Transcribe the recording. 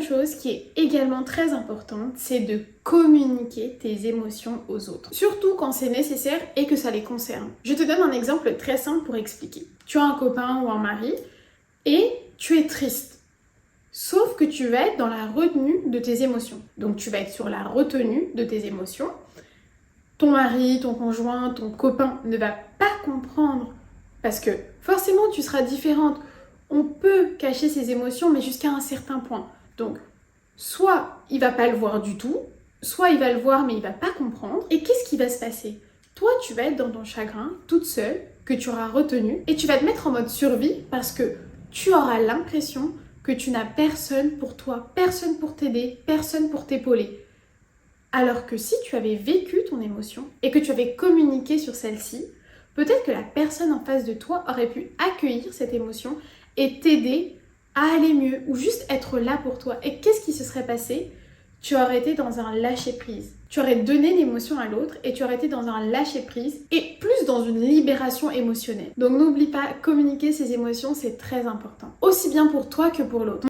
chose qui est également très importante, c'est de communiquer tes émotions aux autres. Surtout quand c'est nécessaire et que ça les concerne. Je te donne un exemple très simple pour expliquer. Tu as un copain ou un mari et tu es triste. Sauf que tu vas être dans la retenue de tes émotions. Donc tu vas être sur la retenue de tes émotions. Ton mari, ton conjoint, ton copain ne va pas comprendre parce que forcément tu seras différente. On peut cacher ses émotions mais jusqu'à un certain point. Donc soit il va pas le voir du tout, soit il va le voir mais il va pas comprendre. Et qu'est-ce qui va se passer? Toi tu vas être dans ton chagrin toute seule que tu auras retenu et tu vas te mettre en mode survie parce que tu auras l'impression que tu n'as personne pour toi, personne pour t'aider, personne pour t'épauler. Alors que si tu avais vécu ton émotion et que tu avais communiqué sur celle-ci, peut-être que la personne en face de toi aurait pu accueillir cette émotion et t'aider à aller mieux ou juste être là pour toi. Et qu'est-ce qui se serait passé? Tu aurais été dans un lâcher-prise. Tu aurais donné l'émotion à l'autre et tu aurais été dans un lâcher-prise et plus dans une libération émotionnelle. Donc n'oublie pas, communiquer ses émotions, c'est très important. Aussi bien pour toi que pour l'autre.